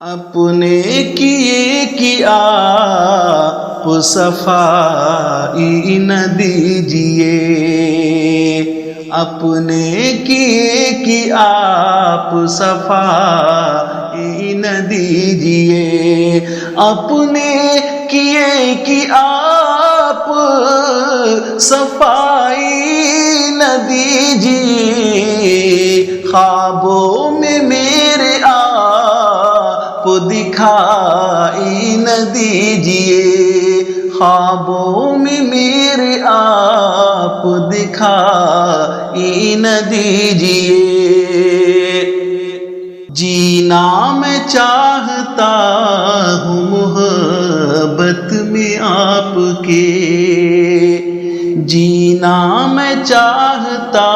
اپنے کیے کی آپ صفائی نہ دیجیے، اپنے کیے کی آپ صفائی نہ دیجیے، اپنے کیے کی آپ صفائی نہ دیجیے، خوابوں میں میرے آپ دکھائی نہ دیجیے، خوابوں میں میرے آپ دکھائی نہ دیجیے۔ جینا میں چاہتا ہوں محبت میں آپ کے، جینا میں چاہتا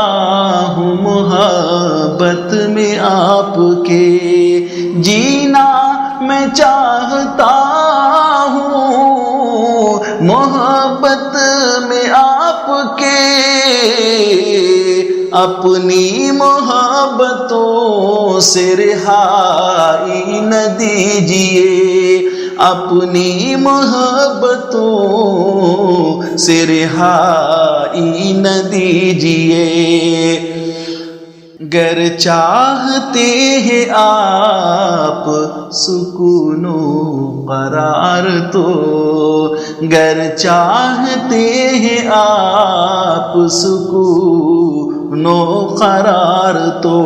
ہوں محبت میں آپ کے، جینا میں چاہتا ہوں محبت میں آپ کے، اپنی محبتوں سے رہائی نہ دیجیے، اپنی محبتوں سے رہائی نہ دیجیے۔ گر چاہتے ہیں آپ سکون و قرار تو، گر چاہتے ہیں آپ سکون و قرار تو،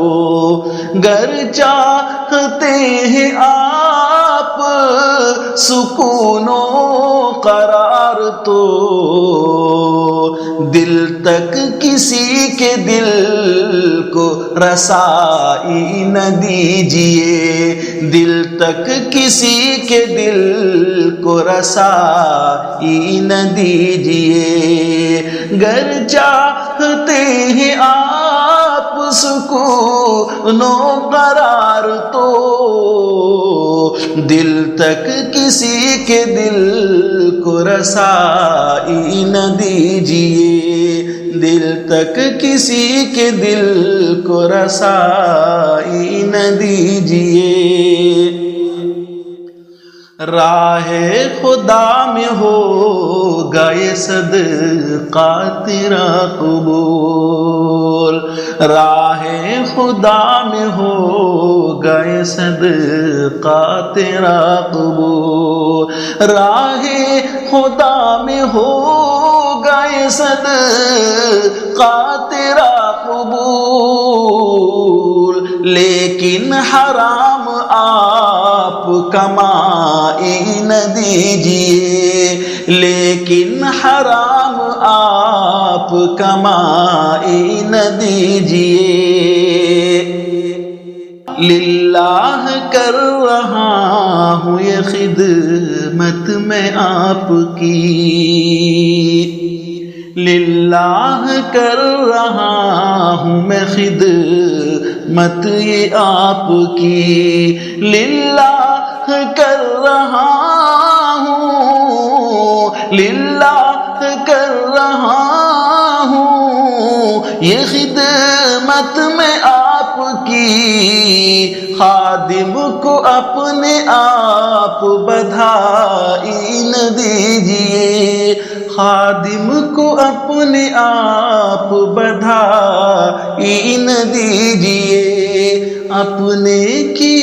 گر چاہتے ہیں آپ سکون و قرار تو، دل تک کسی کے دل کو رسائی نہ دیجیے، دل تک کسی کے دل کو رسائی نہ دیجیے، گر چاہتے ہیں آپ سکون و قرار تو، دل تک کسی کے دل کو رسائی نہ دیجیے، دل تک کسی کے دل کو رسائی نہ دیجیے۔ راہ خدا میں ہوگا یہ صدقہ تیرا قبول، راہ خدا میں ہوگا یہ صدقہ تیرا قبول، راہ خدا میں ہوگا یہ صدقہ تیرا قبول، لیکن حرام آپ کمائی نہ دیجیے، لیکن حرام آپ کمائی نہ دیجیے۔ للہ کر رہا ہوں یہ خدمت میں آپ کی، للہ کر رہا ہوں میں خدمت یہ آپ کی، للہ کر رہا ہوں، للہ کر رہا ہوں یہ خدمت میں آپ کی، خادم کو اپنے آپ بدھائی نہ دیجیے، خادم کو اپنے آپ بدھائی نہ دیجیے، اپنے کی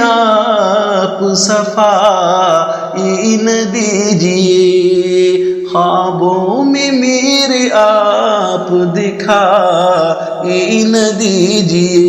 آپ صفائی نہ دیجیے، خوابوں میں میرے آپ دکھائی نہ دیجیے۔